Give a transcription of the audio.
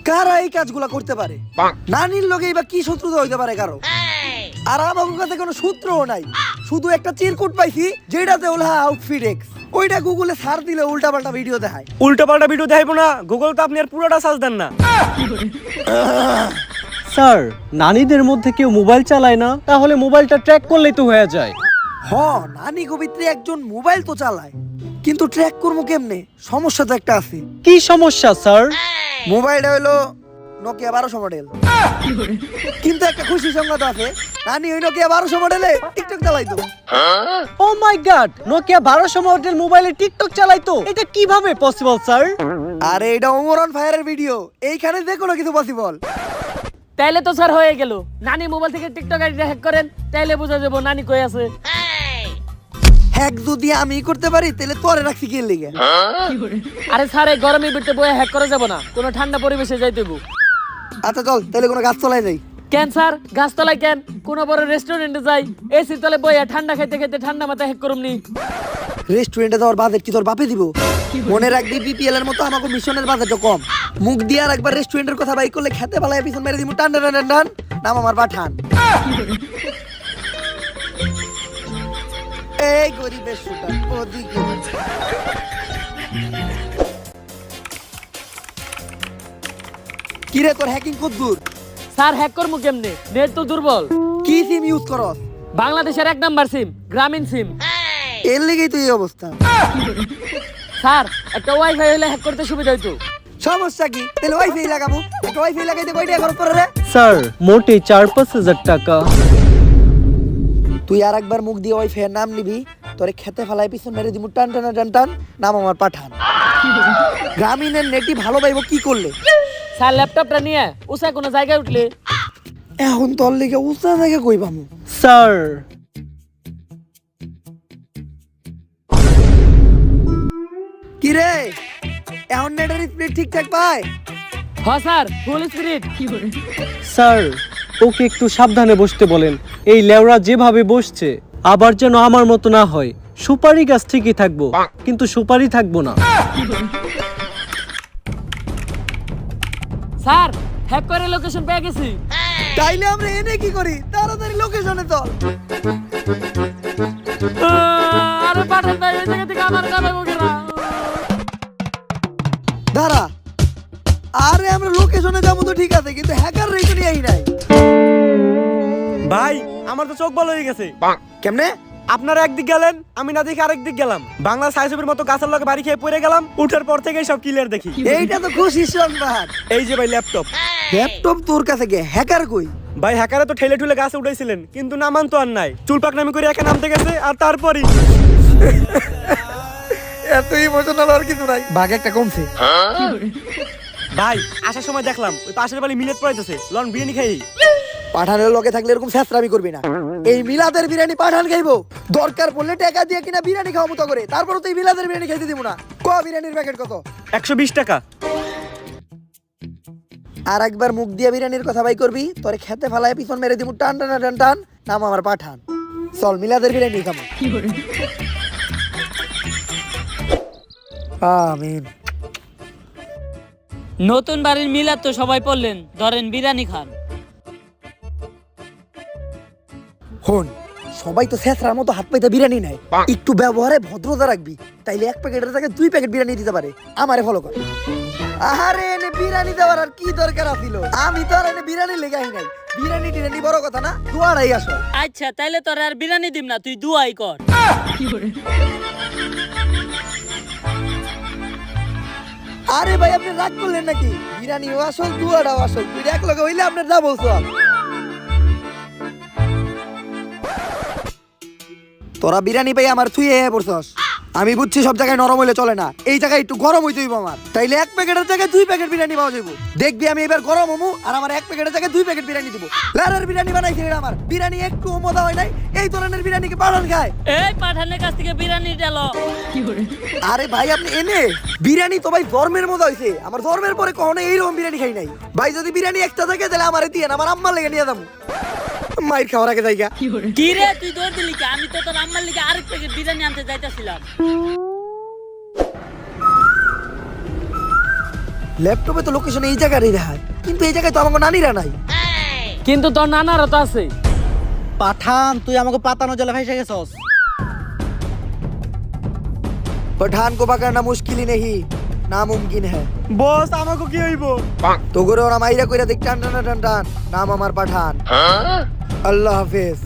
কারা এই কাজগুলা করতে পারে? নানির লোকেই বা কি শত্রুতা হইতে পারে কারো? আর আমার কাছে কোনো সূত্রও নাই, শুধু একটা চিরকুট পাইছি যেটাতে ওলা আউটফিট এক্স। ওইটা গুগলে সার্চ দিলে উল্টাপাল্টা ভিডিও দেখায়। উল্টাপাল্টা ভিডিও দেখাইবো না, গুগল তো আপনি আর পুরোটা সার্চ দেন না। স্যার, নানীদের মধ্যে কেউ মোবাইল চালায় না, তাহলে মোবাইলটা ট্র্যাক করলেই তো হয়ে যায়। হ, নানি গোবিত্রে একজন মোবাইল তো চালায়, কিন্তু ট্র্যাক করবো কেমনে? সমস্যা তো একটা আছে। কি সমস্যা স্যার? মোবাইলটা হইলো নোকিয়া 1200 মডেল, কিন্তু একটা খুশি সংবাদ আছে, নানি ওই নোকিয়া 1200 মডেলে টিকটক চালাইতো। ও মাই গড, নোকিয়া 1200 মডেল মোবাইলে টিকটক চালাইতো? এটা কিভাবে পসিবল স্যার? আরে এটা ওমরন ফায়ারের ভিডিও, এইখানে যে কোনো কিছু পসিবল। তাইলে তো স্যার হয়ে গেল। নানি মোবাইল থেকে টিকটক আইডি হ্যাক করেন, তাইলে বোঝা যাবো নানি কই আছে। হ্যাক যদি আমি করতে পারি তাহলে তোরে রাখছি কি লিগে? আরে স্যার, এই গরমের ভিতরে বয়ে হ্যাক করা যাবো না, কোনো ঠান্ডা পরিবেশে যাইতে হইবো। আচ্ছা চল তাহলে কোনো গাছ তলায় যাই। কেন স্যার, গাছতলায় কেন? কোনো বড় রেস্টুরেন্টে যাই, এসির তলে বইয়া ঠান্ডা খাইতে খাইতে ঠান্ডা মাথায় হ্যাক করুমনি। রেস্টুরেন্টে যাওয়ার বাজেট কি তোর বাপে দিব? মনে রাখবি বিপিএল এর মতো আমাকে মিশনের বাজেটও কম। মুখ দিয়ে আর একবার রেস্টুরেন্টের কথা বাই করলে খেতে পালায় পিছন মেরে দিব টান টান টান টান, নাম আমার পাঠান। এই গরিবের শুটার ওদিকে। কিরে তোর হ্যাকিং কত দূর? স্যার, হ্যাক করবো কেমনে? নেট তো দুর্বল। কি সিম ইউজ করস? বাংলাদেশের 1 নাম্বার সিম, গ্রামীণ সিম। এর লেগেই তো এই অবস্থা। স্যার, একটা ওয়াইফাই হলে হ্যাক করতে সুবিধা হইতো। সমস্যা কি? তাহলে ওয়াইফাই লাগাবো। একটা ওয়াইফাই লাগাইতে কয় টাকা খরচ পড়ে রে? স্যার, মোটে 4-5 হাজার টাকা। তুই আর একবার মুখ দিয়ে ওয়াইফাই এর নাম নিবি, তোরে খেতে ফেলায় পিছন মেরে দিমু টান টান টান টান, নাম আমার পাঠান। গ্রামীণের নেটই ভালো পাইবো কি করলে? স্যার, ল্যাপটপটা নিয়ে উষা কোনো জায়গায় উঠলে। এখন তোর লেগে উস্তা থেকে কই পামু? স্যার, কি রে, এখন নেটের স্পিড ঠিকঠাক পায়? হ্যাঁ স্যার, ফুল স্পিরিট। স্যার ওকে একটু সাবধানে বসতে বলেন। এই লেওরা যেভাবে বসছে, আবার যেন আমার মতো না হয়। সুপারি গাছ ঠিকই থাকবো, কিন্তু সুপারি থাকবো না। স্যার, হ্যাক করে লোকেশন পেয়ে গেছি। তাইলে আমরা এনে কি করি? তাড়াতাড়ি লোকেশনে চল। আরে পাঠান ভাই, এই জায়গা থেকে আমার কামাই বকেরা। দাঁড়া, আরে আমরা লোকেশনে যাবো তো ঠিক আছে, কিন্তু হ্যাকার রেখে নিয়ে আই নাই। ভাই, আমার তো চোখ ভালো হয়ে গেছে। কেমনে? আপনারা একদিক গেলেন, আমি না দেখে আরেক দিক গেলাম। বাংলা সাইসবের মতো গাছের লগে বাড়ি খেয়ে পড়ে গেলাম। উঠার পর থেকেই সব ক্লিয়ার দেখি। এইটা তো খুশি সংবাদ। এই যে ভাই ল্যাপটপ। ল্যাপটপ তোর কাছে গে, হ্যাকার কই? ভাই, হ্যাকারে তো ঠেলে ঠুলে গাছে উঠাইছিলেন, কিন্তু নামান তো আর নাই। চুলপাক নামি করে একা নামতে গেছে, আর তারপরই এত ইমোশনাল আর কিছু নাই, বাঘ একটা কমছে। ভাই, আসার সময় দেখলাম ওই পাশের বাড়ি মিলেট পড়াইতেছে। লন বিরিয়ানি খাই। পাঠানের লগে থাকলে এরকম ছেঁচড়ামি করবি না। এই মিলাদের বিরিয়ানি পাঠান খাইবো, দরকার পড়লে টাকা দিয়ে কিনা বিরিয়ানি খাওয়াবো তো করে, তারপরে তো এই মিলাদের বিরিয়ানি খাইতে দিব না। ক বিরিয়ানির প্যাকেট কত? 120 টাকা। আর একবার মুখ দিয়ে বিরিয়ানির কথা বাই করবি, তোরে খেতে ফেলায় পিছন মেরে দিব টান টান টান টান, নাম আমার পাঠান। চল মিলাদের বিরিয়ানি খাবো। আমিন। নতুন বাড়ির মিলাদ তো সবাই পড়লেন, ধরেন বিরিয়ানি খান। হন, সবাই তো ছেঁচড়ার মতো হাত পাইতে বিরিয়ানি নেয়, একটু ব্যবহারে ভদ্রতা রাখবি, তাইলে 1 প্যাকেটের জায়গায় 2 প্যাকেট বিরিয়ানি দিতে পারে। আমারে ফলো কর। আরে এনে বিরিয়ানি দেওয়ার আর কি দরকার আছিল? আমি তো আর এনে বিরিয়ানি লেগাই নাই। বিরিয়ানি টিরানি বড় কথা না, দুয়ারাই আসো। আচ্ছা, তাইলে তোর আর বিরিয়ানি দিম না, তুই দুয়াই কর। আরে ভাই, আপনি রাগ করলেন নাকি? বিরিয়ানিও আসল, দুয়ারাও আসল, দুইটা এক লগে হইলে আপনার যা বলছো। তোরা বিরিয়ানি পাই আমার থুয়ে পড়ছস। আমি বুঝছি সব জায়গায় নরম হইলে চলে না, এই জায়গায় একটু গরম হইতে হইব আমার। তাইলে 1 প্যাকেটের জায়গায় 2 প্যাকেট বিরিয়ানি পাওয়া যাবো। দেখবি আমি এবার গরম হমু, আর আমার 1 প্যাকেটের জায়গায় 2 প্যাকেট বিরিয়ানি দিব। লারের বিরিয়ানি বানাইছি রে আমার। বিরিয়ানি একটু মজা হয় নাই, এই ধরনের বিরিয়ানি কি পাঠান খায়? এই পাঠানের কাছ থেকে বিরিয়ানি ডালো। আরে ভাই, আপনি এনে বিরিয়ানি তো ভাই ধর্মের মজা হইছে। আমার ধর্মের পরে কখনো এইরকম বিরিয়ানি খাই নাই ভাই। যদি বিরিয়ানি একটা থাকে তাহলে আমারে দিয়ে আমার আম্মার লেগে নিয়ে যাবো। মাইর খাওয়ার আগে জায়গা। কি রে, তুই দৌড় দিলি কি? আমি তো তোর আম্মার লিগে আরেক প্যাকেট বিরিয়ানি আনতে যাইতাছিলাম। ল্যাপটপে তো লোকেশন এই জায়গারই দেখায়, কিন্তু এই জায়গায় তো আমাকে নানিরা নাই। কিন্তু তোর নানারও তো আছে। পাঠান তুই আমাকে পাতানো জলে ভাইসে গেছস। पठान को पकड़ना मुश्किल ही नहीं नामुमकिन है। বস আমাকে কি হইব? तो गुरु और माइरा कोई देख टान टान टान टान नाम हमार पठान। अल्लाह हाफिज।